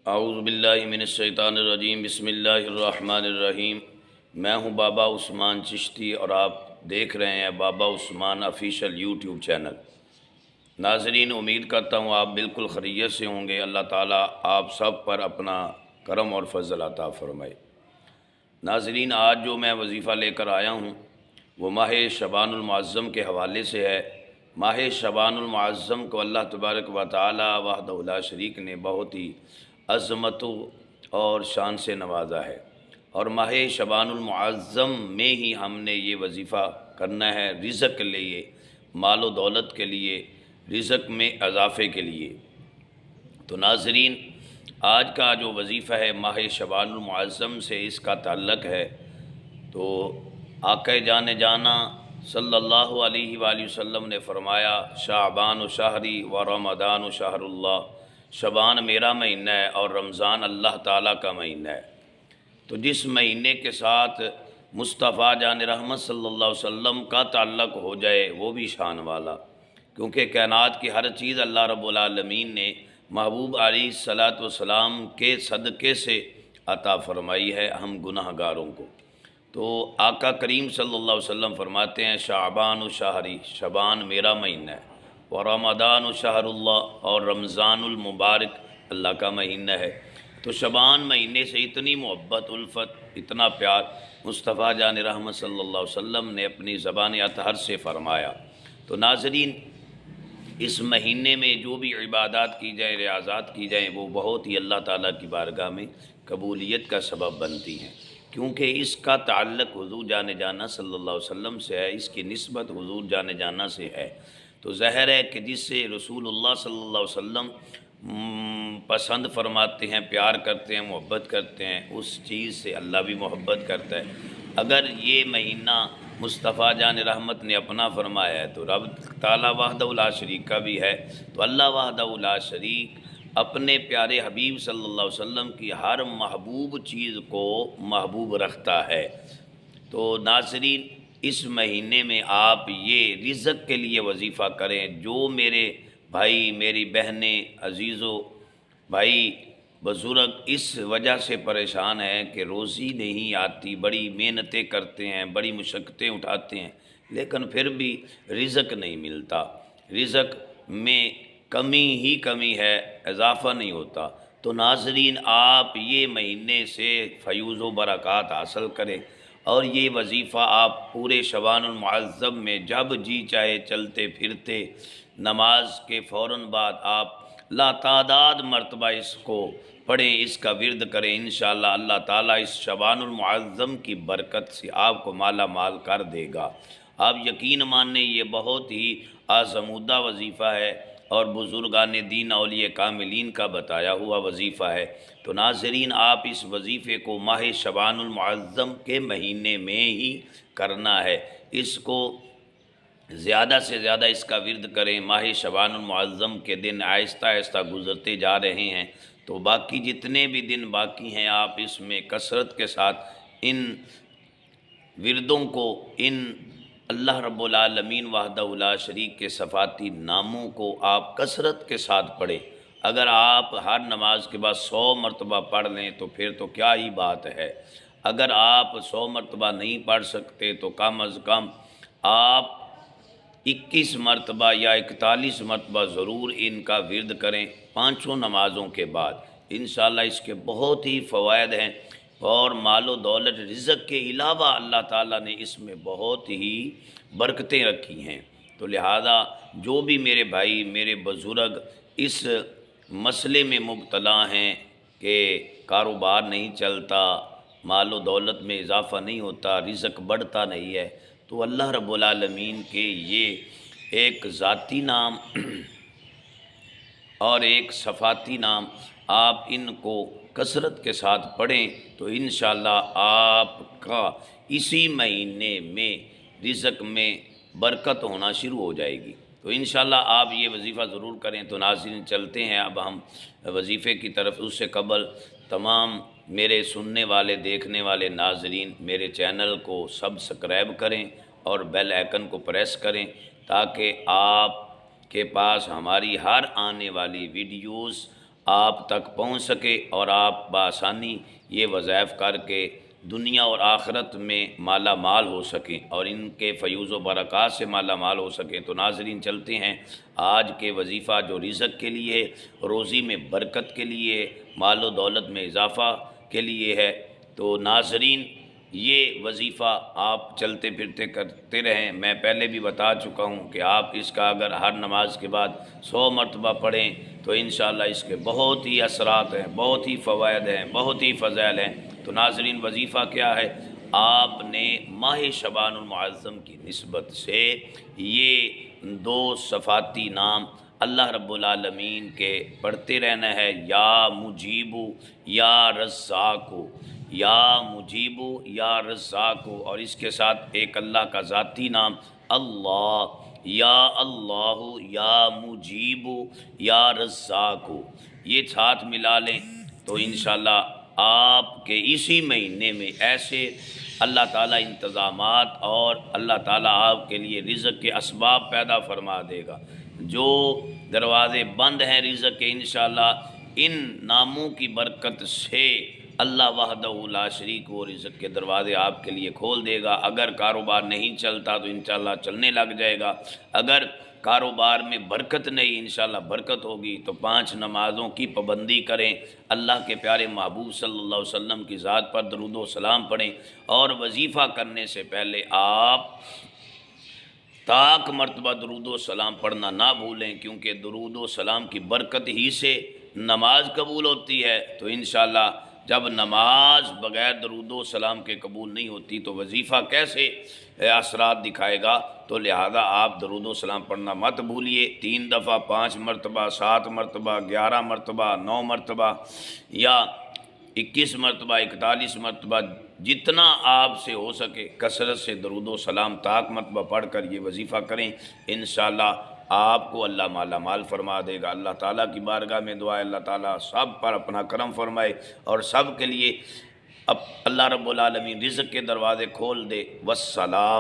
اعوذ باللہ من الشیطان الرجیم، بسم اللہ الرحمن الرحیم۔ میں ہوں بابا عثمان چشتی اور آپ دیکھ رہے ہیں بابا عثمان آفیشیل یوٹیوب چینل۔ ناظرین، امید کرتا ہوں آپ بالکل خیریت سے ہوں گے۔ اللہ تعالیٰ آپ سب پر اپنا کرم اور فضل عطا فرمائے۔ ناظرین، آج جو میں وظیفہ لے کر آیا ہوں وہ ماہ شعبان المعظم کے حوالے سے ہے۔ ماہ شعبان المعظم کو اللہ تبارک و تعالی وحدہ لا شریک نے بہت ہی عظمت اور شان سے نوازا ہے، اور ماہ شعبان المعظم میں ہی ہم نے یہ وظیفہ کرنا ہے، رزق کے لیے، مال و دولت کے لیے، رزق میں اضافے کے لیے۔ تو ناظرین، آج کا جو وظیفہ ہے ماہ شعبان المعظم سے اس کا تعلق ہے۔ تو آقا جان جانا صلی اللہ علیہ وآلہ وسلم نے فرمایا، شعبان شہری و رمضان شہر اللہ، شعبان میرا مہینہ ہے اور رمضان اللہ تعالیٰ کا مہینہ ہے۔ تو جس مہینے کے ساتھ مصطفیٰ جان رحمت صلی اللہ علیہ وسلم کا تعلق ہو جائے وہ بھی شان والا، کیونکہ کائنات کی ہر چیز اللہ رب العالمین نے محبوب علیہ الصلاۃ والسلام کے صدقے سے عطا فرمائی ہے ہم گناہ گاروں کو۔ تو آقا کریم صلی اللہ علیہ وسلم فرماتے ہیں، شعبان شہری، شعبان میرا مہینہ ہے، و رمضان شہر اللہ، اور رمضان المبارک اللہ کا مہینہ ہے۔ تو شعبان مہینے سے اتنی محبت، الفت، اتنا پیار مصطفیٰ جان رحمت صلی اللہ علیہ وسلم نے اپنی زبان اطہر سے فرمایا۔ تو ناظرین، اس مہینے میں جو بھی عبادات کی جائیں، ریاضات کی جائیں، وہ بہت ہی اللہ تعالیٰ کی بارگاہ میں قبولیت کا سبب بنتی ہیں، کیونکہ اس کا تعلق حضور جان جانا صلی اللہ علیہ وسلم سے ہے، اس کی نسبت حضور جان جانا سے ہے۔ تو ظاہر ہے کہ جس سے رسول اللہ صلی اللہ علیہ وسلم پسند فرماتے ہیں، پیار کرتے ہیں، محبت کرتے ہیں، اس چیز سے اللہ بھی محبت کرتا ہے۔ اگر یہ مہینہ مصطفیٰ جان رحمت نے اپنا فرمایا ہے تو رب تعالیٰ وحدہ لا شریک کا بھی ہے۔ تو اللہ وحدہ لا شریک اپنے پیارے حبیب صلی اللہ علیہ وسلم کی ہر محبوب چیز کو محبوب رکھتا ہے۔ تو ناظرین، اس مہینے میں آپ یہ رزق کے لیے وظیفہ کریں۔ جو میرے بھائی، میری بہنیں، عزیزو بھائی، بزرگ اس وجہ سے پریشان ہیں کہ روزی نہیں آتی، بڑی محنتیں کرتے ہیں، بڑی مشقتیں اٹھاتے ہیں، لیکن پھر بھی رزق نہیں ملتا، رزق میں کمی ہی کمی ہے، اضافہ نہیں ہوتا۔ تو ناظرین، آپ یہ مہینے سے فیوز و برکات حاصل کریں، اور یہ وظیفہ آپ پورے شعبان المعظم میں جب جی چاہے چلتے پھرتے نماز کے فوراً بعد آپ لاتعداد مرتبہ اس کو پڑھیں، اس کا ورد کریں۔ انشاءاللہ اللہ تعالیٰ اس شعبان المعظم کی برکت سے آپ کو مالا مال کر دے گا۔ آپ یقین مانیں، یہ بہت ہی آزمودہ وظیفہ ہے اور بزرگان دین اولیاء کاملین کا بتایا ہوا وظیفہ ہے۔ تو ناظرین، آپ اس وظیفے کو ماہ شعبان المعظم کے مہینے میں ہی کرنا ہے، اس کو زیادہ سے زیادہ اس کا ورد کریں۔ ماہ شعبان المعظم کے دن آہستہ آہستہ گزرتے جا رہے ہیں، تو باقی جتنے بھی دن باقی ہیں آپ اس میں کثرت کے ساتھ ان وردوں کو، ان اللہ رب العالمین وحدہ لا شریک کے صفاتی ناموں کو آپ کثرت کے ساتھ پڑھیں۔ اگر آپ ہر نماز کے بعد 100 مرتبہ پڑھ لیں تو پھر تو کیا ہی بات ہے۔ اگر آپ 100 مرتبہ نہیں پڑھ سکتے تو کم از کم آپ 21 مرتبہ یا 41 مرتبہ ضرور ان کا ورد کریں 5 نمازوں کے بعد۔ انشاءاللہ اس کے بہت ہی فوائد ہیں، اور مال و دولت، رزق کے علاوہ اللہ تعالیٰ نے اس میں بہت ہی برکتیں رکھی ہیں۔ تو لہذا جو بھی میرے بھائی، میرے بزرگ اس مسئلے میں مبتلا ہیں کہ کاروبار نہیں چلتا، مال و دولت میں اضافہ نہیں ہوتا، رزق بڑھتا نہیں ہے، تو اللہ رب العالمین کے یہ ایک ذاتی نام اور ایک صفاتی نام آپ ان کو کثرت کے ساتھ پڑھیں، تو انشاءاللہ آپ کا اسی مہینے میں رزق میں برکت ہونا شروع ہو جائے گی۔ تو انشاءاللہ آپ یہ وظیفہ ضرور کریں۔ تو ناظرین، چلتے ہیں اب ہم وظیفے کی طرف۔ اس سے قبل تمام میرے سننے والے، دیکھنے والے ناظرین میرے چینل کو سبسکرائب کریں اور بیل آئیکن کو پریس کریں، تاکہ آپ کے پاس ہماری ہر آنے والی ویڈیوز آپ تک پہنچ سکے اور آپ بآسانی یہ وظائف کر کے دنیا اور آخرت میں مالا مال ہو سکیں اور ان کے فیوز و برکات سے مالا مال ہو سکیں۔ تو ناظرین چلتے ہیں آج کے وظیفہ جو رزق کے لیے، روزی میں برکت کے لیے، مال و دولت میں اضافہ کے لیے ہے۔ تو ناظرین یہ وظیفہ آپ چلتے پھرتے کرتے رہیں۔ میں پہلے بھی بتا چکا ہوں کہ آپ اس کا اگر ہر نماز کے بعد 100 مرتبہ پڑھیں تو انشاءاللہ اس کے بہت ہی اثرات ہیں، بہت ہی فوائد ہیں، بہت ہی فضائل ہیں۔ تو ناظرین وظیفہ کیا ہے؟ آپ نے ماہ شعبان المعظم کی نسبت سے یہ 2 صفاتی نام اللہ رب العالمین کے پڑھتے رہنا ہے، یا مجیبو یا رزاقو، یا مجیبو یا رزاقو، اور اس کے ساتھ ایک اللہ کا ذاتی نام اللہ، یا اللہ یا مجیبو یا رزاقو، یہ ساتھ ملا لیں تو انشاءاللہ آپ کے اسی مہینے میں ایسے اللہ تعالیٰ انتظامات اور اللہ تعالیٰ آپ کے لیے رزق کے اسباب پیدا فرما دے گا۔ جو دروازے بند ہیں رزق کے، انشاءاللہ ان ناموں کی برکت سے اللہ وحدہ لا شریک وہ رزق کے دروازے آپ کے لیے کھول دے گا۔ اگر کاروبار نہیں چلتا تو انشاءاللہ چلنے لگ جائے گا، اگر کاروبار میں برکت نہیں انشاءاللہ برکت ہوگی۔ تو 5 نمازوں کی پابندی کریں، اللہ کے پیارے محبوب صلی اللہ علیہ وسلم کی ذات پر درود و سلام پڑھیں، اور وظیفہ کرنے سے پہلے آپ تاک مرتبہ درود و سلام پڑھنا نہ بھولیں، کیونکہ درود و سلام کی برکت ہی سے نماز قبول ہوتی ہے۔ تو انشاءاللہ جب نماز بغیر درود و سلام کے قبول نہیں ہوتی تو وظیفہ کیسے اثرات دکھائے گا؟ تو لہذا آپ درود و سلام پڑھنا مت بھولیے، 3 دفعہ، 5 مرتبہ، 7 مرتبہ، 11 مرتبہ، 9 مرتبہ، یا 21 مرتبہ، 41 مرتبہ، جتنا آپ سے ہو سکے کثرت سے درود و سلام تاک مرتبہ پڑھ کر یہ وظیفہ کریں۔ انشاءاللہ آپ کو اللہ مالا مال فرما دے گا۔ اللہ تعالیٰ کی بارگاہ میں دعا ہے اللہ تعالیٰ سب پر اپنا کرم فرمائے اور سب کے لیے اللہ رب العالمین رزق کے دروازے کھول دے۔ والسلام۔